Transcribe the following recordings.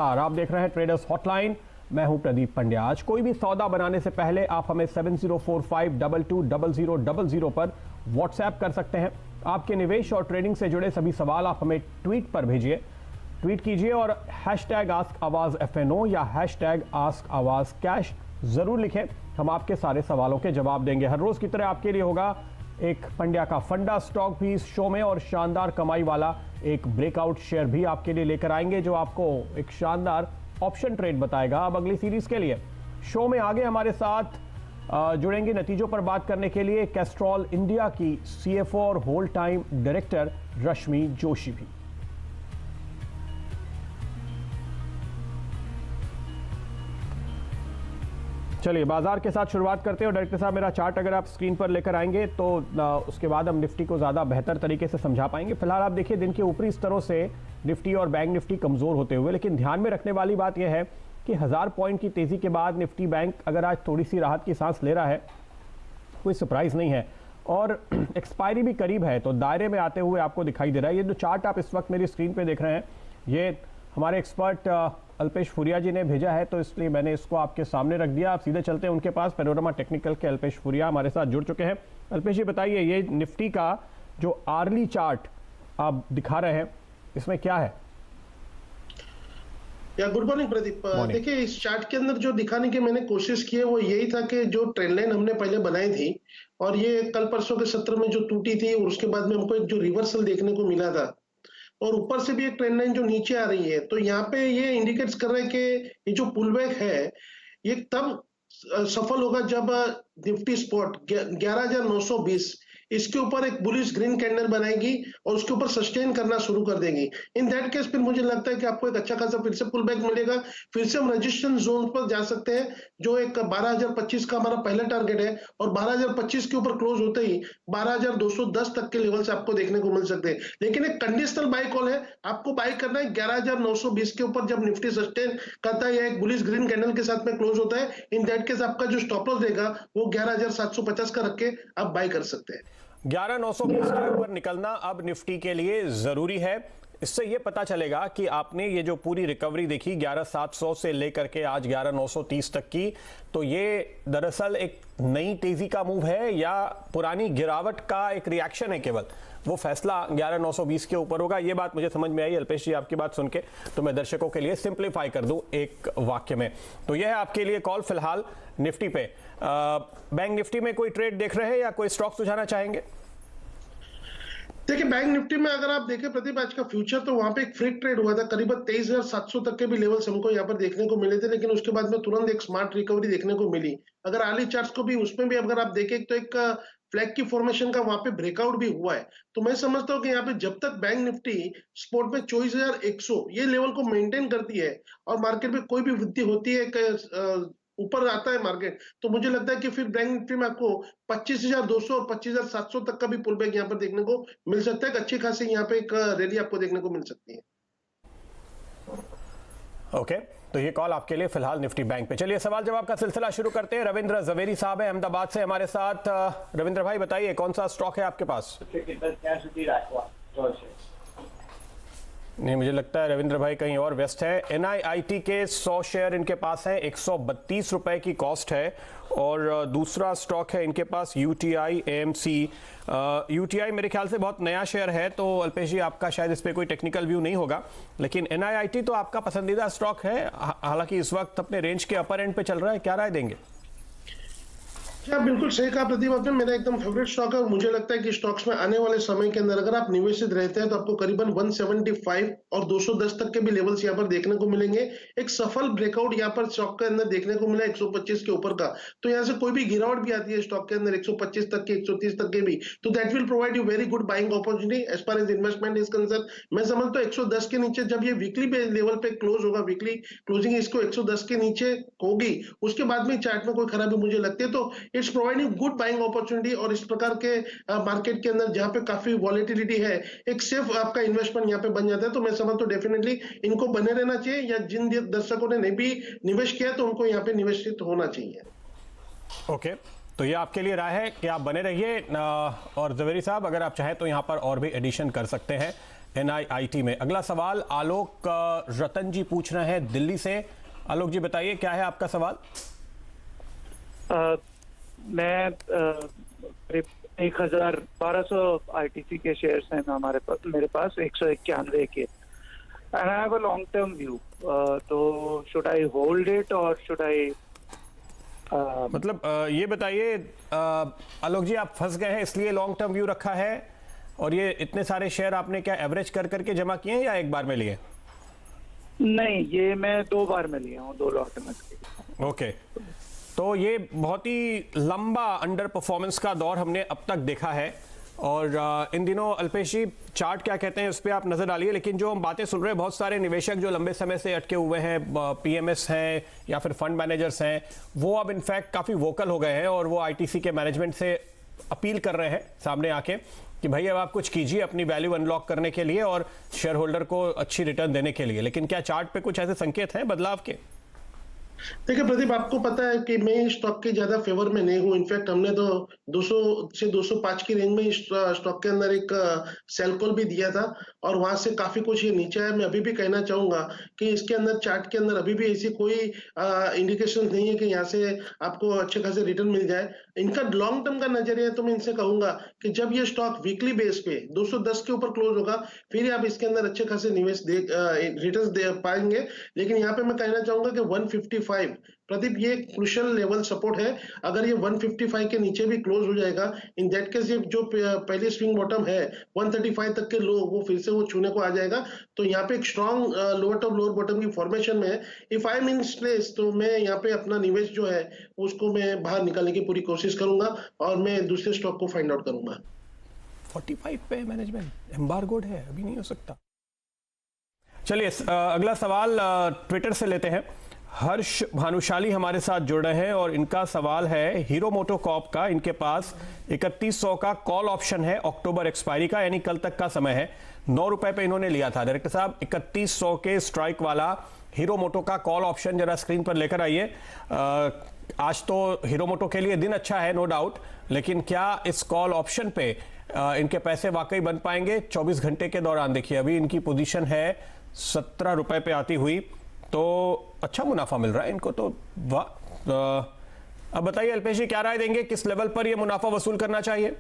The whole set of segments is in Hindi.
आप देख रहे हैं ट्रेडर्स हॉटलाइन। मैं हूं प्रदीप पंड्या। आज कोई भी सौदा बनाने से पहले आप हमें 7045220000 पर व्हाट्सएप कर सकते हैं। आपके निवेश और ट्रेडिंग से जुड़े सभी सवाल आप हमें ट्वीट पर भेजिए, ट्वीट कीजिए और हैशटैग आस्क आवाज FNO या हैशटैग आस्क आवाज कैश जरूर लिखें। हम आपके सारे सवालों के जवाब देंगे। हर रोज की तरह आपके लिए होगा एक पंड्या का फंडा स्टॉक भी इस शो में, और शानदार कमाई वाला एक ब्रेकआउट शेयर भी आपके लिए लेकर आएंगे जो आपको एक शानदार ऑप्शन ट्रेड बताएगा। अब अगली सीरीज के लिए शो में आगे हमारे साथ जुड़ेंगे नतीजों पर बात करने के लिए कैस्ट्रॉल इंडिया की CFO और होल टाइम डायरेक्टर रश्मि जोशी भी। चलिए बाजार के साथ शुरुआत करते हैं। और डायरेक्टर साहब, मेरा चार्ट अगर आप स्क्रीन पर लेकर आएंगे तो उसके बाद हम निफ्टी को ज़्यादा बेहतर तरीके से समझा पाएंगे। फिलहाल आप देखिए दिन के ऊपरी स्तरों से निफ्टी और बैंक निफ्टी कमज़ोर होते हुए, लेकिन ध्यान में रखने वाली बात यह है कि 1000 पॉइंट की तेज़ी के बाद निफ्टी बैंक अगर आज थोड़ी सी राहत की सांस ले रहा है, कोई सरप्राइज़ नहीं है और एक्सपायरी भी करीब है, तो दायरे में आते हुए आपको दिखाई दे रहा है। ये जो चार्ट आप इस वक्त मेरी स्क्रीन पर देख रहे हैं, ये हमारे एक्सपर्ट अल्पेश फुरिया जी ने भेजा है, तो इसलिए मैंने इसको आपके सामने रख दिया। आप सीधे चलते हैं उनके पास। पैनोरमा टेक्निकल के अल्पेश फुरिया हमारे साथ जुड़ चुके हैं। अल्पेश जी बताइए, ये निफ्टी का जो आर्ली चार्ट आप दिखा रहे हैं, इसमें क्या है? Good morning Pradeep. देखिए, इस चार्ट के अंदर जो दिखाने की मैंने कोशिश की है वो यही था कि जो ट्रेंड लाइन हमने पहले बनाई थी और ये कल परसों के सत्र में जो टूटी थी और उसके बाद में हमको एक जो रिवर्सल देखने को मिला था और ऊपर से भी एक ट्रेंड लाइन जो नीचे आ रही है, तो यहाँ पे ये इंडिकेट्स कर रहे हैं कि ये जो पुलबैक है ये तब सफल होगा जब निफ्टी स्पॉट 11,920 इसके ऊपर एक बुलिश ग्रीन कैंडल बनाएगी और उसके ऊपर सस्टेन करना शुरू कर देगी। इन दैट केस फिर मुझे लगता है कि आपको एक अच्छा खासा फिर से पुल बैक मिलेगा। फिर से हम रेजिस्टेंस जोन पर जा सकते हैं जो एक 12,025 का हमारा पहला टारगेट है और 12,025 के ऊपर क्लोज होते ही 12,210 तक के लेवल से आपको देखने को मिल सकते हैं। लेकिन एक कंडीशनल बाय कॉल है, आपको बाय करना है 11,920 के ऊपर। जब निफ्टी सस्टेन करता है या एक बुलिश ग्रीन कैंडल के साथ में क्लोज होता है, इन दैट केस आपका जो स्टॉप लॉस रहेगा वो 11,750 का रख के आप बाय कर सकते हैं। 11,920 के ऊपर निकलना अब निफ्टी के लिए जरूरी है। इससे यह पता चलेगा कि आपने ये जो पूरी रिकवरी देखी 11,700 से लेकर के आज 11,930 तक की, तो ये दरअसल एक नई तेजी का मूव है या पुरानी गिरावट का एक रिएक्शन है केवल? वो फैसला 11,920 के ऊपर होगा। ये बात मुझे समझ में आई अल्पेश जी आपकी बात सुन के, तो मैं दर्शकों के लिए सिंप्लीफाई कर दूं एक वाक्य में। तो यह है आपके लिए कॉल फिलहाल निफ्टी पे। बैंक निफ्टी में कोई ट्रेड देख रहे हैं या कोई स्टॉक सुझाना चाहेंगे? देखिए, बैंक निफ्टी में अगर आप देखें प्रदीप, आज का फ्यूचर तो वहां पे एक फ्री ट्रेड हुआ था, करीबन 23,700 तक के भी लेवल्स हमको यहाँ पर देखने को मिले थे, लेकिन उसके बाद में तुरंत एक स्मार्ट रिकवरी देखने को मिली। अगर आर्ली चार्ट्स को भी उसमें भी अगर आप देखें तो एक फ्लैग की फॉर्मेशन का वहां पे ब्रेकआउट भी हुआ है। तो मैं समझता हूँ कि यहाँ पे जब तक बैंक निफ्टी स्पॉट में 24,100 ये लेवल को मेंटेन करती है और मार्केट में कोई भी वृद्धि होती है, ऊपर आता है मार्केट, तो मुझे लगता है कि फिर बैंक निफ्टी में आपको 25,200 और 25,700 तक का भी पुल बैक यहाँ पर देखने को मिल सकता है। अच्छी खासी यहाँ पे एक रैली आपको देखने को मिल सकती है। ओके, तो ये कॉल आपके लिए फिलहाल निफ्टी बैंक पे। चलिए सवाल जवाब का सिलसिला शुरू करते हैं। रविंद्र जवेरी साहब है अहमदाबाद से हमारे साथ। रविंद्र भाई बताइए, कौन सा स्टॉक है आपके पास? नहीं, मुझे लगता है रविंद्र भाई कहीं और व्यस्त है। NIIT के 100 शेयर इनके पास है, 132 रुपए की कॉस्ट है। और दूसरा स्टॉक है इनके पास UTI AMC। UTI मेरे ख्याल से बहुत नया शेयर है, तो अल्पेश जी आपका शायद इस पर कोई टेक्निकल व्यू नहीं होगा, लेकिन NIIT तो आपका पसंदीदा स्टॉक है, हालांकि इस वक्त अपने रेंज के अपर एंड पे चल रहा है। क्या राय देंगे? क्या बिल्कुल सही कहा प्रदीप आपने, मेरा एकदम फेवरेट स्टॉक है और मुझे लगता है कि स्टॉक्स में आने वाले समय के अंदर अगर आप निवेशित रहते हैं तो आपको करीबन 175 और 210 तक के भी लेवल्स यहाँ पर देखने को मिलेंगे। एक सफल ब्रेकआउट यहाँ पर स्टॉक के अंदर देखने को मिला 125 के ऊपर का, तो यहाँ से कोई भी गिरावट भी आती है स्टॉक के अंदर 125 तक के, 130 तक के भी, तो that will provide you very good buying opportunity as far as investment is concern. मैं समझता हूँ 110 के नीचे जब ये वीकली लेवल पे क्लोज होगा, वीकली क्लोजिंग इसको 110 के नीचे होगी, उसके बाद में चार्ट में कोई खराबी मुझे लगती है, तो it's providing good buying opportunity. और इस प्रकार के मार्केट के अंदर जहां पे काफी वॉलेटिलिटी है, एक सेफ आपका इन्वेस्टमेंट यहाँ पे बन जाता है। तो मैं समझता हूँ डेफिनेटली इनको बने रहना चाहिए, या जिन दर्शकों ने नहीं भी निवेश किया तो उनको यहाँ पे निवेशित होना चाहिए। ओके, तो ये आपके लिए राय है कि आप बने रहिए। और जवेरी साहब, अगर आप चाहें तो यहाँ पर और भी एडिशन कर सकते हैं। NIIT में। अगला सवाल आलोक रतन जी पूछ रहे हैं दिल्ली से। आलोक जी बताइए क्या है आपका सवाल। मैं करीब 1200 ITC के शेयर्स हैं मेरे पास 191 के, and I have a long term view, तो शुड आई होल्ड इट और शुड आई मतलब ये बताइए आलोक जी, आप फंस गए हैं इसलिए लॉन्ग टर्म व्यू रखा है, और ये इतने सारे शेयर आपने क्या एवरेज कर करके जमा किए हैं या एक बार में लिए? नहीं, ये मैं 2 बार में लिया हूँ, 2 लॉट में। ओके, तो ये बहुत ही लंबा अंडर परफॉर्मेंस का दौर हमने अब तक देखा है, और इन दिनों अल्पेश जी चार्ट क्या कहते हैं उस पर आप नजर डालिए। लेकिन जो हम बातें सुन रहे हैं, बहुत सारे निवेशक जो लंबे समय से अटके हुए हैं, PMS हैं या फिर फंड मैनेजर्स हैं, वो अब इनफैक्ट काफी वोकल हो गए हैं और वो ITC के मैनेजमेंट से अपील कर रहे हैं सामने आके कि भाई अब आप कुछ कीजिए अपनी वैल्यू अनलॉक करने के लिए और शेयर होल्डर को अच्छी रिटर्न देने के लिए। लेकिन क्या चार्ट पे कुछ ऐसे संकेत हैं बदलाव के? देखिए प्रदीप, आपको पता है कि मैं स्टॉक के ज्यादा फेवर में नहीं हूं। इनफैक्ट हमने तो 200 से 205 की रेंज में स्टॉक के अंदर एक सेल कॉल भी दिया था, और वहां से काफी कुछ ये नीचे आया। मैं अभी भी कहना चाहूंगा कि इसके अंदर चार्ट के अंदर अभी भी ऐसी कोई इंडिकेशन नहीं है कि यहाँ से आपको अच्छे खासे रिटर्न मिल जाए। इनका लॉन्ग टर्म का नजरिया है, तो मैं इनसे कहूंगा कि जब ये स्टॉक वीकली बेस पे 210 के ऊपर क्लोज होगा, फिर आप इसके अंदर अच्छे खासे निवेश रिटर्न दे पाएंगे। लेकिन यहाँ पे मैं कहना चाहूंगा कि 155 प्रदीप, ये क्रूशियल लेवल सपोर्ट है। अगर ये 155 के नीचे भी क्लोज हो जाएगा, इन दैट केस ये जो पहली स्विंग बॉटम है 135 तक के लो, वो फिर से वो छूने को आ जाएगा। तो यहाँ पे एक strong lower top lower bottom की फॉर्मेशन में है। If I am in place, तो मैं यहाँ पे अपना निवेश जो है उसको मैं बाहर निकालने की पूरी कोशिश करूंगा और मैं दूसरे स्टॉक को फाइंड आउट करूंगा। 45 पे मैनेजमेंट एम्बार्गोड है, अभी नहीं हो सकता। चलिए अगला सवाल ट्विटर से लेते हैं। हर्ष भानुशाली हमारे साथ जुड़ रहे हैं और इनका सवाल है हीरो मोटोकॉर्प का। इनके पास 3100 का कॉल ऑप्शन है, अक्टूबर एक्सपायरी का, यानी कल तक का समय है। 9 रुपए पे इन्होंने लिया था। डायरेक्टर साहब, 3100 के स्ट्राइक वाला हीरो मोटो का कॉल ऑप्शन जरा स्क्रीन पर लेकर आइए। आज तो हीरो मोटो के लिए दिन अच्छा है, नो डाउट, लेकिन क्या इस कॉल ऑप्शन पे इनके पैसे वाकई बन पाएंगे? 24 घंटे के दौरान देखिए अभी इनकी पोजीशन है 17 रुपए पे आती हुई, तो अच्छा मुनाफा मिल रहा है इनको तो। अब बताइए अल्पेश जी, क्या राय देंगे, किस लेवल पर ये मुनाफा वसूल करना चाहिए?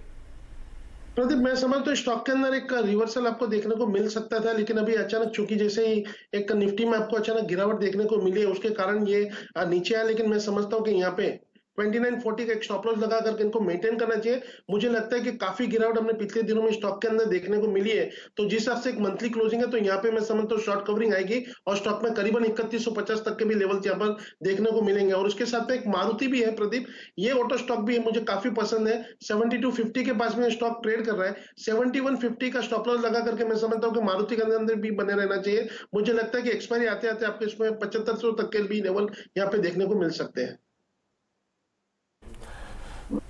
प्रदीप, मैं समझता हूँ स्टॉक के अंदर एक रिवर्सल आपको देखने को मिल सकता था, लेकिन अभी अचानक चूंकि जैसे ही एक निफ्टी में आपको अचानक गिरावट देखने को मिली है, उसके कारण ये नीचे आया। लेकिन मैं समझता हूँ कि यहाँ पे 2940 का एक स्टॉप लॉस लगा करके इनको मेंटेन करना चाहिए। मुझे लगता है कि काफी गिरावट हमने पिछले दिनों में स्टॉक के अंदर देखने को मिली है, तो जिस हिसाब से एक मंथली क्लोजिंग है, तो यहाँ पे मैं समझता हूँ शॉर्ट कवरिंग आएगी और स्टॉक में करीबन 3150 तक के भी लेवल यहाँ पर देखने को मिलेंगे। और उसके साथ में एक मारुति भी है प्रदीप, ये ऑटो स्टॉक भी है, मुझे काफी पसंद है। 7250 के पास में स्टॉक ट्रेड कर रहा है। 7150 का स्टॉप लॉस लगा करके मैं समझता हूँ कि मारुति के अंदर भी बने रहना चाहिए। मुझे लगता है कि एक्सपायरी आते आते आपको इसमें 7500 तक के भी लेवल यहाँ पे देखने को मिल सकते हैं।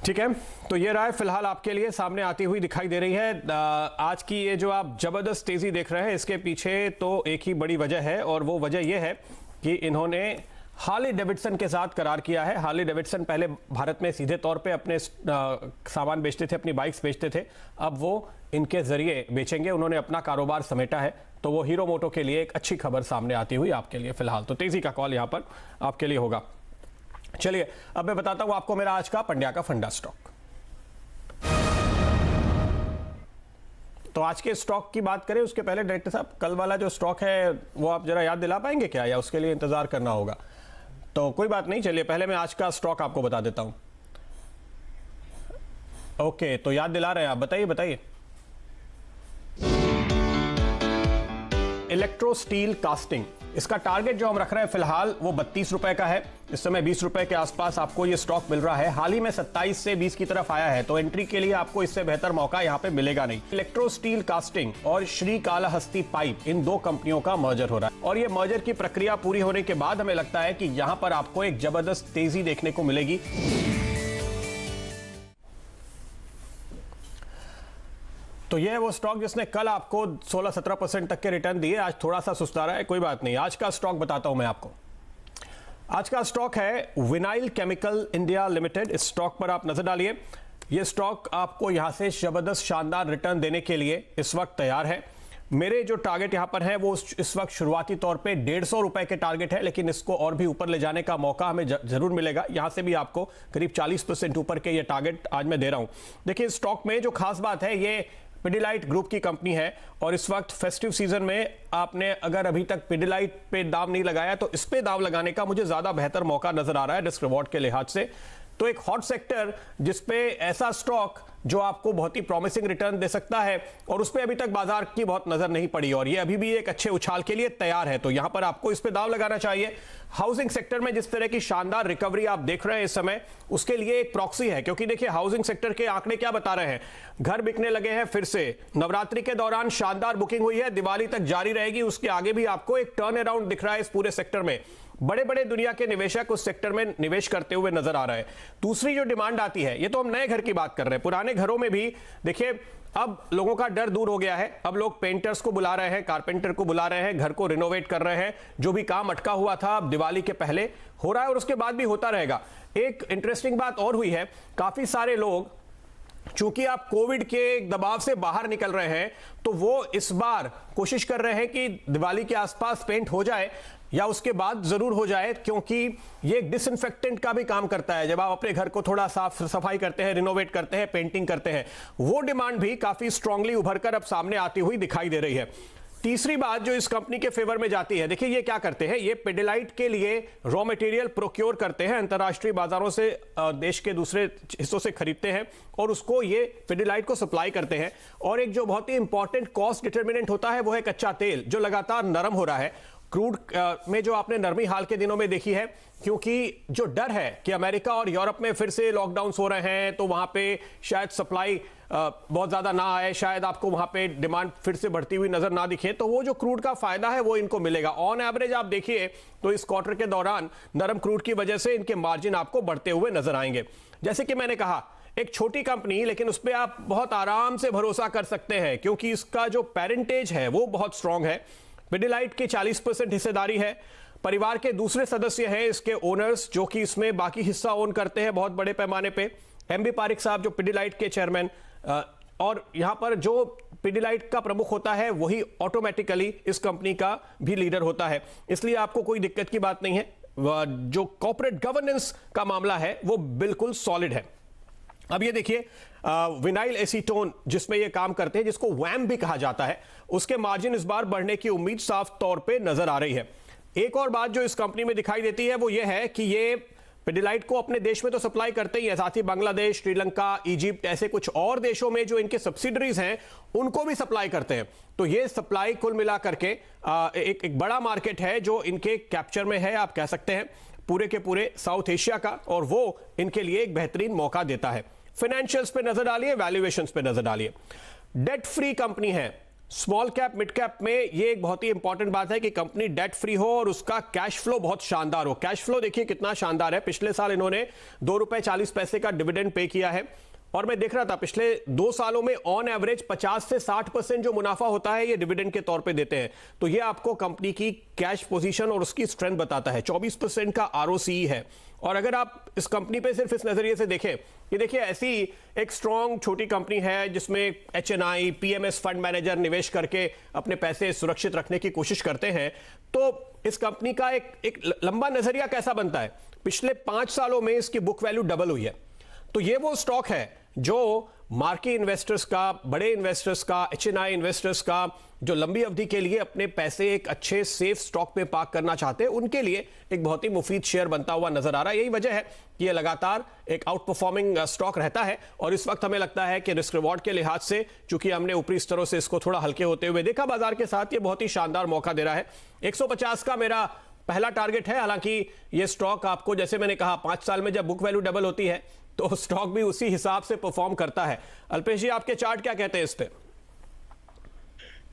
ठीक है, तो ये राय फिलहाल आपके लिए सामने आती हुई दिखाई दे रही है। आज की ये जो आप जबरदस्त तेजी देख रहे हैं, इसके पीछे तो एक ही बड़ी वजह है, और वो वजह ये है कि इन्होंने हार्ले डेविडसन के साथ करार किया है। हार्ले डेविडसन पहले भारत में सीधे तौर पे अपने सामान बेचते थे, अपनी बाइक्स बेचते थे, अब वो इनके जरिए बेचेंगे। उन्होंने अपना कारोबार समेटा है, तो वो हीरो मोटो के लिए एक अच्छी खबर सामने आती हुई आपके लिए फिलहाल तो तेजी का कॉल यहां पर आपके लिए होगा। चलिए अब मैं बताता हूं आपको मेरा आज का पंड्या का फंडा स्टॉक। तो आज के स्टॉक की बात करें उसके पहले डायरेक्टर साहब, कल वाला जो स्टॉक है वो आप जरा याद दिला पाएंगे क्या, या उसके लिए इंतजार करना होगा? तो कोई बात नहीं, चलिए पहले मैं आज का स्टॉक आपको बता देता हूं। ओके, तो याद दिला रहे हैं आप, बताइए बताइए। इलेक्ट्रो स्टील कास्टिंग, इसका टारगेट जो हम रख रहे हैं फिलहाल वो 32 रुपए का है। इस समय 20 रुपए के आसपास आपको ये स्टॉक मिल रहा है। हाल ही में 27 से 20 की तरफ आया है, तो एंट्री के लिए आपको इससे बेहतर मौका यहां पे मिलेगा नहीं। इलेक्ट्रो स्टील कास्टिंग और श्री कालाहस्ती पाइप, इन दो कंपनियों का मर्जर हो रहा है, और ये मर्जर की प्रक्रिया पूरी होने के बाद हमें लगता है कि यहां पर आपको एक जबरदस्त तेजी देखने को मिलेगी। तो यह है वो स्टॉक जिसने कल आपको 16-17% तक के रिटर्न दिए, आज थोड़ा सा सुस्ता रहा है, कोई बात नहीं। आज का स्टॉक बताता हूं मैं आपको। आज का स्टॉक है विनाइल केमिकल इंडिया लिमिटेड। इस स्टॉक पर आप नजर डालिए। यह स्टॉक आपको यहां से जबरदस्त शानदार रिटर्न देने के लिए इस वक्त तैयार है। मेरे जो टारगेट यहां पर है वो इस वक्त शुरुआती तौर पे 150 रुपए के टारगेट है, लेकिन इसको और भी ऊपर ले जाने का मौका हमें जरूर मिलेगा। यहां से भी आपको करीब 40% ऊपर के ये टारगेट आज मैं दे रहा हूं। देखिए स्टॉक में जो खास बात है, ये पिडिलाइट ग्रुप की कंपनी है और इस वक्त फेस्टिव सीजन में आपने अगर अभी तक पिडिलाइट पे दाम नहीं लगाया तो इस पे दाम लगाने का मुझे ज्यादा बेहतर मौका नजर आ रहा है रिस्क रिवॉर्ड के लिहाज से। तो एक हॉट सेक्टर जिसपे ऐसा स्टॉक जो आपको बहुत ही प्रॉमिसिंग रिटर्न दे सकता है और उस पर अभी तक बाजार की बहुत नजर नहीं पड़ी और ये अभी भी एक अच्छे उछाल के लिए तैयार है, तो यहां पर आपको इस पे दाव लगाना चाहिए। हाउसिंग सेक्टर में जिस तरह की शानदार रिकवरी आप देख रहे हैं इस समय, उसके लिए एक प्रॉक्सी है, क्योंकि देखिए हाउसिंग सेक्टर के आंकड़े क्या बता रहे हैं, घर बिकने लगे हैं फिर से, नवरात्रि के दौरान शानदार बुकिंग हुई है, दिवाली तक जारी रहेगी, उसके आगे भी आपको एक टर्न अराउंड दिख रहा है इस पूरे सेक्टर में। बड़े बड़े दुनिया के निवेशक उस सेक्टर में निवेश करते हुए नजर आ रहे हैं। दूसरी जो डिमांड आती है, ये तो हम नए घर की बात कर रहे हैं, पुराने घरों में भी देखिए अब लोगों का डर दूर हो गया है। अब लोग पेंटर्स को बुला रहे हैं, कारपेंटर को बुला रहे हैं, घर को रिनोवेट कर रहे हैं। जो भी काम अटका हुआ था अब दिवाली के पहले हो रहा है और उसके बाद भी होता रहेगा। एक इंटरेस्टिंग बात और हुई है, काफी सारे लोग, चूंकि आप कोविड के दबाव से बाहर निकल रहे हैं, तो वो इस बार कोशिश कर रहे हैं कि दिवाली के आसपास पेंट हो जाए या उसके बाद जरूर हो जाए, क्योंकि ये एक डिसइंफेक्टेंट का भी काम करता है। जब आप अपने घर को थोड़ा साफ सफाई करते हैं, रिनोवेट करते हैं, पेंटिंग करते हैं, वो डिमांड भी काफी स्ट्रांगली उभरकर अब सामने आती हुई दिखाई दे रही है। तीसरी बात जो इस कंपनी के फेवर में जाती है, देखिए ये क्या करते हैं, ये पिडिलाइट के लिए रॉ मटेरियल प्रोक्योर करते हैं, अंतरराष्ट्रीय बाजारों से देश के दूसरे हिस्सों से खरीदते हैं और उसको ये पिडिलाइट को सप्लाई करते हैं। और एक जो बहुत ही इंपॉर्टेंट कॉस्ट डिटर्मिनेंट होता है वो है कच्चा तेल, जो लगातार नरम हो रहा है। क्रूड में जो आपने नरमी हाल के दिनों में देखी है, क्योंकि जो डर है कि अमेरिका और यूरोप में फिर से लॉकडाउन हो रहे हैं, तो वहां पे शायद सप्लाई बहुत ज्यादा ना आए, शायद आपको वहां पे डिमांड फिर से बढ़ती हुई नजर ना दिखे, तो वो जो क्रूड का फायदा है वो इनको मिलेगा। ऑन एवरेज आप देखिए तो इस क्वार्टर के दौरान नरम क्रूड की वजह से इनके मार्जिन आपको बढ़ते हुए नजर आएंगे। जैसे कि मैंने कहा, एक छोटी कंपनी, लेकिन उस पर आप बहुत आराम से भरोसा कर सकते हैं, क्योंकि इसका जो पेरेंटेज है वो बहुत स्ट्रांग है। पिडिलाइट की 40% हिस्सेदारी है। परिवार के दूसरे सदस्य हैं इसके ओनर्स, जो कि इसमें बाकी हिस्सा ओन करते हैं बहुत बड़े पैमाने पे। एमबी पारिक साहब जो पिडिलाइट के चेयरमैन, और यहां पर जो पिडिलाइट का प्रमुख होता है वही ऑटोमेटिकली इस कंपनी का भी लीडर होता है, इसलिए आपको कोई दिक्कत की बात नहीं है। जो कॉर्पोरेट गवर्नेंस का मामला है वो बिल्कुल सॉलिड है। अब ये देखिए विनाइल एसीटोन जिसमें ये काम करते हैं, जिसको वैम भी कहा जाता है, उसके मार्जिन इस बार बढ़ने की उम्मीद साफ तौर पे नजर आ रही है। एक और बात जो इस कंपनी में दिखाई देती है वो ये है कि ये पिडिलाइट को अपने देश में तो सप्लाई करते ही है, साथ ही बांग्लादेश, श्रीलंका, इजिप्ट, ऐसे कुछ और देशों में जो इनके सब्सिडरीज हैं उनको भी सप्लाई करते हैं। तो ये सप्लाई कुल मिला करके एक बड़ा मार्केट है जो इनके कैप्चर में है, आप कह सकते हैं, पूरे के पूरे साउथ एशिया का, और वो इनके लिए एक बेहतरीन मौका देता है। फाइनेंशियल्स पे नजर डालिए, वैल्यूएशंस पे नजर डालिए। डेट फ्री कंपनी है। स्मॉल कैप मिड कैप में ये एक बहुत ही इंपॉर्टेंट बात है कि कंपनी डेट फ्री हो और उसका कैश फ्लो बहुत शानदार हो। कैश फ्लो देखिए कितना शानदार है। पिछले साल इन्होंने ₹2.40 का डिविडेंड पे किया है और मैं देख रहा था पिछले 2 सालों में ऑन एवरेज 50 से 60% जो मुनाफा होता है ये डिविडेंड के तौर पे देते हैं। तो ये आपको कंपनी की कैश पोजीशन और उसकी स्ट्रेंथ बताता है। 24% का ROCE है। और अगर आप इस कंपनी पे सिर्फ इस नजरिए से देखें, ये देखिए ऐसी एक स्ट्रॉन्ग छोटी कंपनी है जिसमें HNI, PMS फंड मैनेजर निवेश करके अपने पैसे सुरक्षित रखने की कोशिश करते हैं, तो इस कंपनी का एक लंबा नजरिया कैसा बनता है। पिछले 5 सालों में इसकी बुक वैल्यू डबल हुई है। तो ये वो स्टॉक है जो मार्की इन्वेस्टर्स का, बड़े इन्वेस्टर्स का, HNI इन्वेस्टर्स का, जो लंबी अवधि के लिए अपने पैसे एक अच्छे सेफ स्टॉक पे पार्क करना चाहते हैं, उनके लिए एक बहुत ही मुफीद शेयर बनता हुआ नजर आ रहा है। यही वजह है कि ये लगातार एक आउट परफॉर्मिंग स्टॉक रहता है और इस वक्त हमें लगता है कि रिस्क रिवॉर्ड के लिहाज से, चूंकि हमने ऊपरी स्तरों से इसको थोड़ा हल्के होते हुए देखा बाजार के साथ, ये बहुत ही शानदार मौका दे रहा है। 150 का मेरा पहला टारगेट है। हालांकि ये स्टॉक आपको, जैसे मैंने कहा, 5 साल में जब बुक वैल्यू डबल होती है तो स्टॉक भी उसी हिसाब से परफॉर्म करता है। अल्पेश जी, आपके चार्ट क्या कहते हैं इस पे?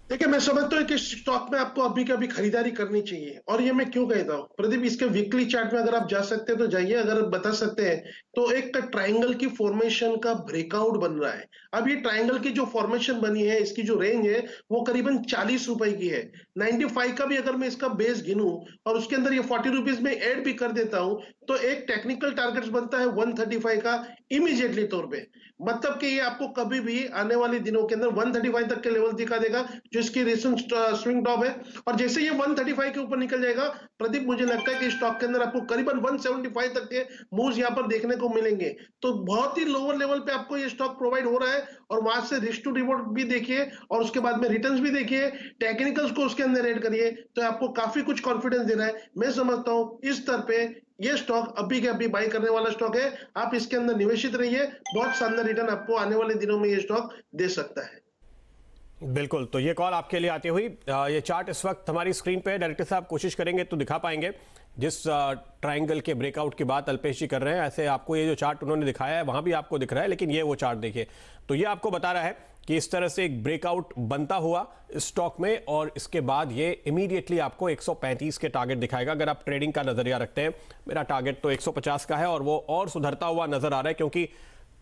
देखिए, मैं समझता हूँ कि स्टॉक में आपको अभी कभी खरीदारी करनी चाहिए, और ये मैं क्यों कहता हूँ प्रदीप, इसके वीकली चार्ट में अगर आप जा सकते हैं तो जाइए। अगर बता सकते हैं तो एक ट्रायंगल की फॉर्मेशन का ब्रेकआउट बन रहा है। अब ये ट्रायंगल की जो फॉर्मेशन बनी है, इसकी जो रेंज है वो करीबन 40 रुपए की है। 95 का भी अगर मैं इसका बेस गिनूं और उसके अंदर ये 40 रुपीज में ऐड भी कर देता हूं तो एक टेक्निकल टारगेट्स बनता है 135 का इमीडिएटली तौर पे, मतलब कि ये आपको कभी भी आने वाले दिनों के अंदर 135 तक के लेवल दिखा देगा जो इसकी रिसेंट स्विंग टॉप है। और जैसे ये 135 के ऊपर निकल जाएगा प्रदीप, मुझे लगता है कि स्टॉक के अंदर आपको करीबन 175 तक के मूव्स यहाँ पर देखने को मिलेंगे। तो बहुत ही लोअर लेवल पे आपको ये स्टॉक प्रोवाइड हो रहा है और वहां से रिस्क टू रिवॉर्ड भी देखिए और उसके बाद में रिटर्न्स भी देखिए, टेक्निकल्स को उसके अंदर ऐड करिए, तो आपको काफी कुछ कॉन्फिडेंस दे रहा है। मैं समझता हूँ इस स्तर पे ये स्टॉक अभी के अभी बाई करने वाला स्टॉक है। आप इसके अंदर निवेशित रहिए, बहुत शानदार रिटर्न आपको आने वाले दिनों में ये स्टॉक दे सकता है। बिल्कुल, तो ये कॉल आपके लिए आती हुई। ये चार्ट इस वक्त हमारी स्क्रीन पे है। डायरेक्टर साहब कोशिश करेंगे तो दिखा पाएंगे। जिस ट्रायंगल के ब्रेकआउट की बात अल्पेश जी कर रहे हैं, ऐसे आपको ये जो चार्ट उन्होंने दिखाया है वहां भी आपको दिख रहा है, लेकिन ये वो चार्ट देखिए तो ये आपको बता रहा है कि इस तरह से एक ब्रेकआउट बनता हुआ स्टॉक में और इसके बाद ये इमीडिएटली आपको 135 के टारगेट दिखाएगा। अगर आप ट्रेडिंग का नजरिया रखते हैं, मेरा टारगेट तो 150 का है और वो और सुधरता हुआ नजर आ रहा है, क्योंकि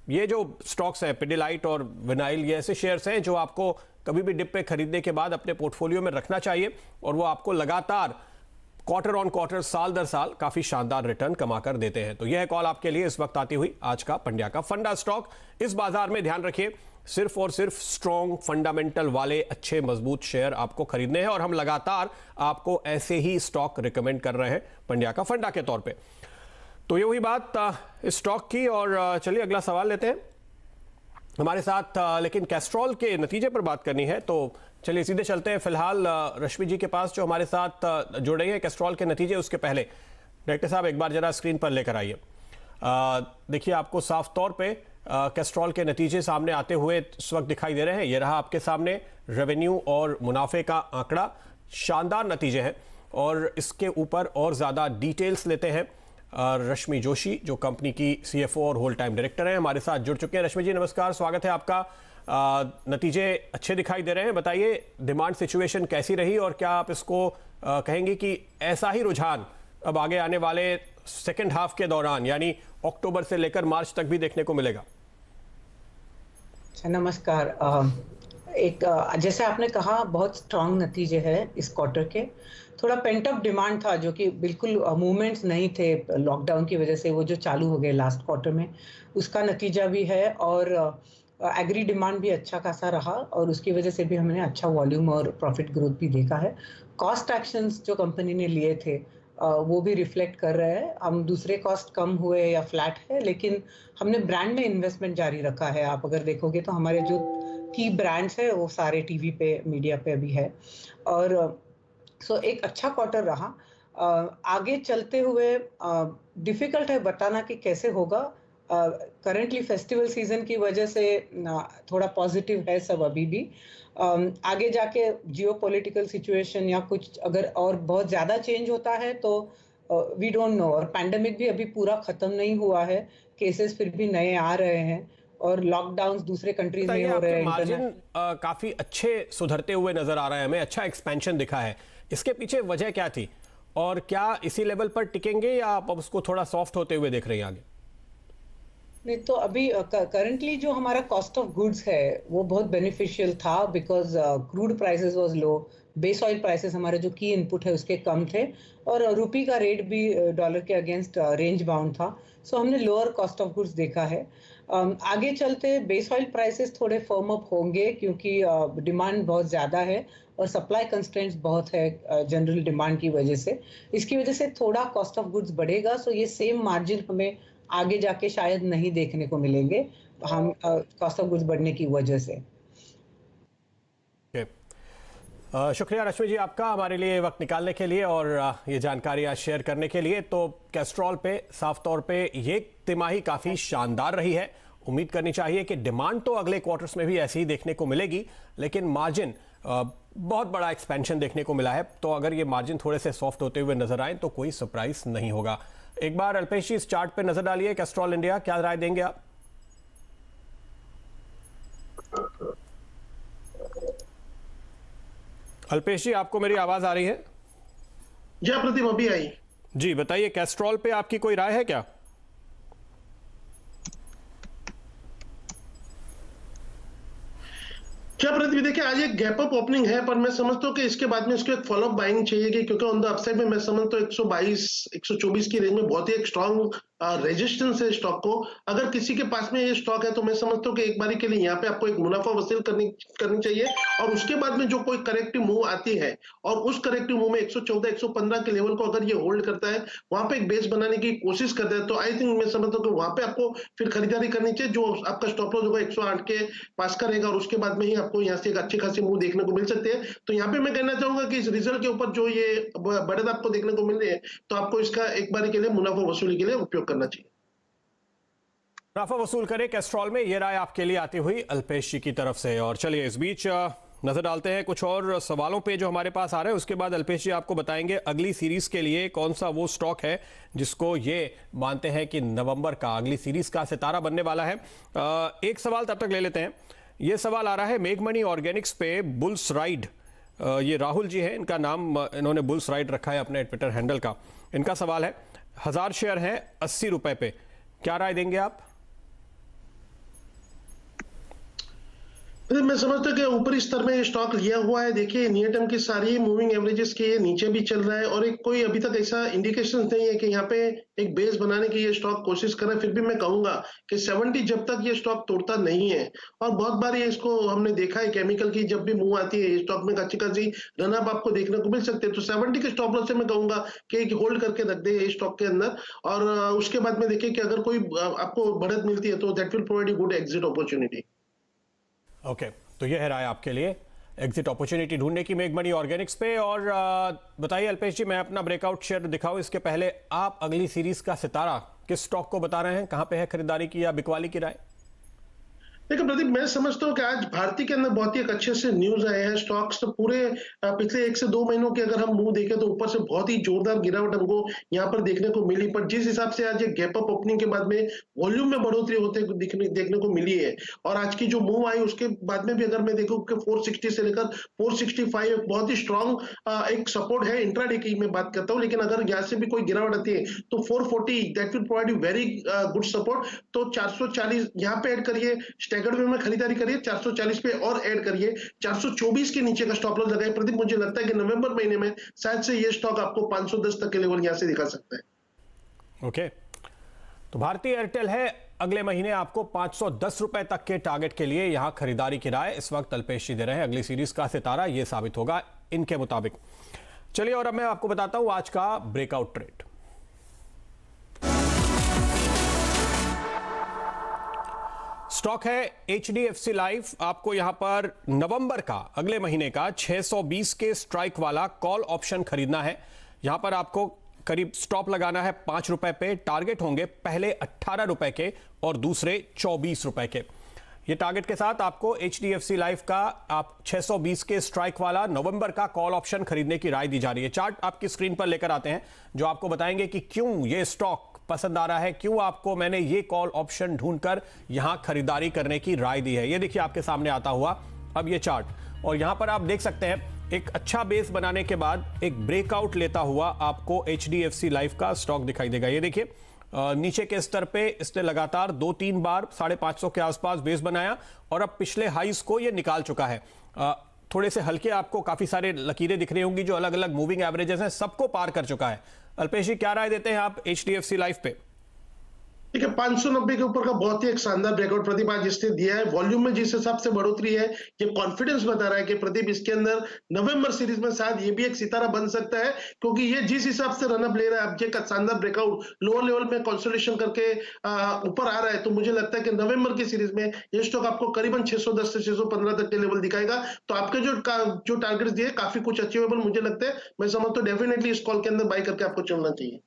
ये जो स्टॉक्स हैं पिडिलाइट और विनाइल, ये ऐसे शेयर्स हैं जो आपको कभी भी डिप पे खरीदने के बाद अपने पोर्टफोलियो में रखना चाहिए और वो आपको लगातार क्वार्टर ऑन क्वार्टर, साल दर साल काफी शानदार रिटर्न कमा कर देते हैं। तो यह है कॉल आपके लिए इस वक्त आती हुई आज का पंड्या का फंडा स्टॉक। इस बाजार में ध्यान रखिए, सिर्फ और सिर्फ स्ट्रॉन्ग फंडामेंटल वाले अच्छे मजबूत शेयर आपको खरीदने हैं और हम लगातार आपको ऐसे ही स्टॉक रिकमेंड कर रहे हैं पंड्या का फंडा के तौर पे। तो ये हुई बात इस स्टॉक की और चलिए अगला सवाल लेते हैं हमारे साथ। लेकिन कैस्ट्रॉल के नतीजे पर बात करनी है तो चलिए सीधे चलते हैं फिलहाल रश्मि जी के पास जो हमारे साथ जुड़ रही है कैस्ट्रॉल के नतीजे। उसके पहले डायरेक्टर साहब एक बार जरा स्क्रीन पर लेकर आइए। देखिए आपको साफ तौर पे कैस्ट्रॉल के नतीजे सामने आते हुए इस वक्त दिखाई दे रहे हैं। ये रहा आपके सामने रेवेन्यू और मुनाफे का आंकड़ा, शानदार नतीजे हैं और इसके ऊपर और ज़्यादा डिटेल्स लेते हैं। रश्मि जोशी जो कंपनी की CFO और होल टाइम डायरेक्टर हैं हमारे साथ जुड़ चुके हैं। रश्मि जी नमस्कार, स्वागत है आपका। नतीजे अच्छे दिखाई दे रहे हैं, बताइए डिमांड सिचुएशन कैसी रही और क्या आप इसको कहेंगे कि ऐसा ही रुझान अब आगे आने वाले सेकेंड हाफ के दौरान यानी अक्टूबर से लेकर मार्च तक भी देखने को मिलेगा? नमस्कार। जैसे आपने कहा बहुत स्ट्रांग नतीजे हैं इस क्वार्टर के। थोड़ा पेंट अप डिमांड था जो कि बिल्कुल मूवमेंट्स नहीं थे लॉकडाउन की वजह से, वो जो चालू हो गए लास्ट क्वार्टर में, उसका नतीजा भी है। और एग्री डिमांड भी अच्छा खासा रहा और उसकी वजह से भी हमने अच्छा वॉल्यूम और प्रॉफिट ग्रोथ भी देखा है। कॉस्ट एक्शंस जो कंपनी ने लिए थे वो भी रिफ्लेक्ट कर रहे हैं। हम दूसरे कॉस्ट कम हुए या फ्लैट है, लेकिन हमने ब्रांड में इन्वेस्टमेंट जारी रखा है। आप अगर देखोगे तो हमारे जो की ब्रांड्स है वो सारे टीवी पे, मीडिया पे अभी है। और सो एक अच्छा क्वार्टर रहा। आगे चलते हुए डिफिकल्ट है बताना कि कैसे होगा। करंटली फेस्टिवल सीजन की वजह से थोड़ा पॉजिटिव है सब अभी भी। आगे जाके जियोपॉलिटिकल सिचुएशन या कुछ अगर और बहुत ज़्यादा चेंज होता है तो वी डोंट नो। और पैंडेमिक भी अभी पूरा ख़त्म नहीं हुआ है, केसेस फिर भी नए आ रहे हैं और लॉकडाउन दूसरे कंट्रीज में हो रहे हैं। मार्जिन काफी अच्छे सुधरते हुए नजर आ रहे हैं हमें, अच्छा एक्सपेंशन दिखा है। इसके पीछे वजह क्या थी और क्या इसी लेवल पर टिकेंगे या आप उसको थोड़ा सॉफ्ट होते हुए देख रहे हैं आगे? नहीं तो अभी करंटली जो हमारा कॉस्ट ऑफ गुड्स है वो बहुत बेनिफिशियल था because crude prices was low, base oil prices हमारे जो की इनपुट है उसके कम थे और रुपी का रेट भी डॉलर के अगेंस्ट रेंज बाउंड था। सो हमने लोअर कॉस्ट ऑफ गुड्स देखा है। आगे चलते बेस ऑयल प्राइसेस थोड़े फर्म अप होंगे क्योंकि डिमांड बहुत ज़्यादा है और सप्लाई कंस्ट्रेंट्स बहुत है जनरल डिमांड की वजह से। इसकी वजह से थोड़ा कॉस्ट ऑफ गुड्स बढ़ेगा। सो ये सेम मार्जिन हमें आगे जाके शायद नहीं देखने को मिलेंगे हम कॉस्ट ऑफ गुड्स बढ़ने की वजह से। शुक्रिया रश्मि जी आपका हमारे लिए वक्त निकालने के लिए और ये जानकारी आज शेयर करने के लिए। तो कैस्ट्रॉल पे साफ तौर पे ये तिमाही काफ़ी शानदार रही है। उम्मीद करनी चाहिए कि डिमांड तो अगले क्वार्टर्स में भी ऐसी ही देखने को मिलेगी, लेकिन मार्जिन बहुत बड़ा एक्सपेंशन देखने को मिला है। तो अगर ये मार्जिन थोड़े से सॉफ्ट होते हुए नजर आए तो कोई सरप्राइज नहीं होगा। एक बार अल्पेश जी इस चार्ट पे नजर डालिए, कैस्ट्रॉल इंडिया, क्या राय देंगे आप? अल्पेश जी आपको मेरी आवाज आ रही है? जी प्रदीप अभी आई। जी बताइए, कैस्ट्रॉल पे आपकी कोई राय है क्या? क्या प्रदीप, देखिए आज एक गैप अप ओपनिंग है, पर मैं समझता हूँ कि इसके बाद में इसको एक फॉलोअप बाइंग चाहिए, क्योंकि ऑन द अपसाइड में मैं समझता हूँ 122 124 की रेंज में बहुत ही एक स्ट्रॉन्ग रेजिस्टेंस है स्टॉक को। अगर किसी के पास में ये स्टॉक है तो मैं समझता हूँ कि एक बारी के लिए यहाँ पे आपको एक मुनाफा वसूल करनी चाहिए, और उसके बाद में जो कोई करेक्टिव मूव आती है और उस करेक्टिव मूव में 114 115 के लेवल को अगर ये होल्ड करता है, वहां पे एक बेस बनाने की कोशिश करता है, तो आई थिंक मैं समझता हूँ कि वहां पे आपको फिर खरीदारी करनी चाहिए। जो आपका स्टॉप लॉस होगा 108 के पास का रहेगा, और उसके बाद में ही आपको यहाँ से एक अच्छी खासी मूव देखने को मिल सकती है। तो यहाँ पे मैं कहना चाहूंगा कि इस रिजल्ट के ऊपर जो ये बढ़त आपको देखने को मिल रही है, तो आपको इसका एक बारी के लिए मुनाफा वसूली के लिए उपयोग करना चाहिए। मुनाफा वसूल करें कैस्ट्रॉल में, ये राय आपके लिए आती हुई अल्पेश जी की तरफ से। और चलिए इस बीच नजर डालते हैं कुछ और सवालों पे जो हमारे पास आ रहे हैं। उसके बाद अल्पेश जी आपको बताएंगे अगली सीरीज के लिए कौन सा वो स्टॉक है जिसको ये मानते हैं कि नवंबर का अगली सीरीज का सितारा बनने वाला है। एक सवाल तब तक ले लेते हैं। ये सवाल आ रहा है मेघमनी ऑर्गेनिक्स पे बुल्स राइड, ये राहुल जी हैं, इनका नाम इन्होंने बुल्स राइड रखा है अपने ट्विटर हैंडल का। इनका सवाल है 1000 शेयर हैं 80 रुपए पे, क्या राय देंगे आप? मैं समझता हूँ कि ऊपरी स्तर में ये स्टॉक लिया हुआ है। देखिए नियर टर्म की सारी मूविंग एवरेजेस के ये नीचे भी चल रहा है, और एक कोई अभी तक ऐसा इंडिकेशन नहीं है कि यहाँ पे एक बेस बनाने की ये स्टॉक कोशिश कर रहा है। फिर भी मैं कहूंगा कि 70 जब तक ये स्टॉक तोड़ता नहीं है, और बहुत बार ये इसको हमने देखा है केमिकल की जब भी मूव आती है स्टॉक में अच्छी खासी रन अप आपको देखने को मिल सकते हैं। तो 70 के स्टॉप लॉस से मैं कहूंगा कि होल्ड करके रख दे स्टॉक के अंदर, और उसके बाद में देखिए कि अगर कोई आपको बढ़त मिलती है तो that will provide a good exit opportunity. Okay, तो यह है राय आपके लिए एग्जिट अपॉर्चुनिटी ढूंढने की मेघमनी ऑर्गेनिक्स पे। और बताइए अल्पेश जी, मैं अपना ब्रेकआउट शेयर दिखाऊं इसके पहले आप अगली सीरीज का सितारा किस स्टॉक को बता रहे हैं, कहां पे है खरीदारी की या बिकवाली की राय? देखिए प्रदीप, मैं समझता हूँ कि आज भारतीय के अंदर बहुत ही एक अच्छे से न्यूज आए हैं। स्टॉक्स तो पूरे पिछले 1 से 2 महीनों के अगर हम मूव देखें तो ऊपर से बहुत ही जोरदार गिरावट हमको यहाँ पर देखने को मिली, पर जिस हिसाब से आज एक गैप अप ओपनिंग के बाद में वॉल्यूम में बढ़ोतरी होते देखने को मिली है, और आज की जो मूव आई उसके बाद में भी अगर मैं देखूं कि 460 से लेकर 465 एक बहुत ही स्ट्रॉन्ग एक सपोर्ट है इंट्राडे की मैं बात करता हूँ। लेकिन अगर यहाँ से भी कोई गिरावट आती है तो 440 that will provide you very good support. तो 440 यहाँ पे ऐड करिए, स्टैगर्ड वे में खरीदारी करिए, 440 पे और ऐड करिए, 424 के नीचे का स्टॉप लॉस लगाइए। प्रदीप मुझे लगता है कि नवंबर महीने में शायद से ये स्टॉक आपको 510 तक के लेवल यहां से दिखा सकता है। ओके, तो भारतीय एयरटेल है अगले महीने आपको 510 रुपए तक के टारगेट के लिए यहां खरीदारी की राय इस वक्त अल्पेश जी दे रहे हैं। अगली सीरीज का सितारा यह साबित होगा इनके मुताबिक। चलिए और अब मैं आपको बताता हूं आज का ब्रेकआउट ट्रेड। स्टॉक है HDFC लाइफ। आपको यहां पर नवंबर का अगले महीने का 620 के स्ट्राइक वाला कॉल ऑप्शन खरीदना है। यहां पर आपको करीब स्टॉप लगाना है 5 रुपए पे। टारगेट होंगे पहले 18 रुपए के और दूसरे 24 रुपए के। ये टारगेट के साथ आपको HDFC लाइफ का आप 620 के स्ट्राइक वाला नवंबर का कॉल ऑप्शन खरीदने की राय दी जा रही है। चार्ट आपकी स्क्रीन पर लेकर आते हैं जो आपको बताएंगे कि क्यों ये स्टॉक पसंद आ रहा है, क्यों आपको मैंने ये कॉल ऑप्शन ढूंढकर यहां खरीदारी करने की राय दी है। ये देखिए आपके सामने आता हुआ अब ये चार्ट, और यहां पर आप देख सकते हैं एक अच्छा बेस बनाने के बाद एक ब्रेकआउट लेता हुआ आपको HDFC लाइफ का स्टॉक दिखाई देगा। ये देखिए नीचे के स्तर पे इसने लगातार 2-3 बार 550 के आसपास बेस बनाया और अब पिछले हाईज को ये निकाल चुका है। थोड़े से हल्के आपको काफी सारे लकीरें दिख रही होंगी जो अलग अलग मूविंग एवरेजेस हैं, सबको पार कर चुका है। अल्पेश जी क्या राय देते हैं आप HDFC लाइफ पे? ठीक है, 590 के ऊपर का बहुत ही एक शानदार ब्रेकआउट प्रदीप आज इसने दिया है। वॉल्यूम में जिस हिसाब से बढ़ोतरी है, ये कॉन्फिडेंस बता रहा है कि प्रदीप इसके अंदर नवंबर सीरीज में शायद ये भी एक सितारा बन सकता है, क्योंकि ये जिस हिसाब से रनअप ले रहा है, अब ये शानदार ब्रेकआउट लोअर लेवल में कंसोलिडेशन करके ऊपर आ रहा है, तो मुझे लगता है कि नवंबर की सीरीज में ये स्टॉक आपको करीबन 610 से 615 तक के लेवल दिखाएगा। तो आपके जो टारगेट्स दिए काफी कुछ अचीवेबल मुझे लगता है। मैं समझता हूं डेफिनेटली इस कॉल के अंदर बाय करके आपको चलना चाहिए।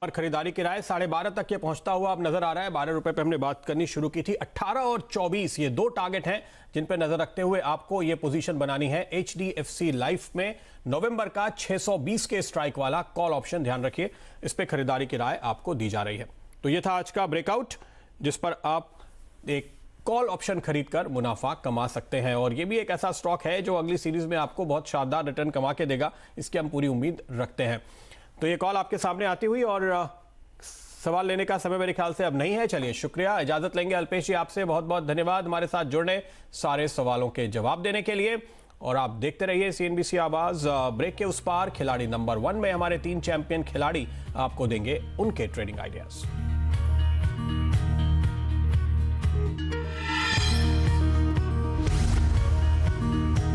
और खरीदारी की राय 12.5 तक ये पहुंचता हुआ अब नजर आ रहा है। 12 रुपए पे हमने बात करनी शुरू की थी। 18 और 24 ये 2 टारगेट हैं जिन पे नजर रखते हुए आपको ये पोजीशन बनानी है HDFC लाइफ में। नवंबर का 620 के स्ट्राइक वाला कॉल ऑप्शन ध्यान रखिए, इस पे खरीदारी की राय आपको दी जा रही है। तो ये था आज का ब्रेकआउट जिस पर आप एक कॉल ऑप्शन खरीदकर मुनाफा कमा सकते हैं। और ये भी एक ऐसा स्टॉक है जो अगली सीरीज में आपको बहुत शानदार रिटर्न कमा के देगा, इसकी हम पूरी उम्मीद रखते हैं। तो ये कॉल आपके सामने आती हुई और सवाल लेने का समय मेरे ख्याल से अब नहीं है। चलिए शुक्रिया, इजाजत लेंगे अल्पेश जी आपसे। बहुत बहुत धन्यवाद हमारे साथ जुड़ने, सारे सवालों के जवाब देने के लिए। और आप देखते रहिए CNBC आवाज। ब्रेक के उस पार खिलाड़ी नंबर 1 में हमारे 3 चैंपियन खिलाड़ी आपको देंगे उनके ट्रेडिंग आइडियाज।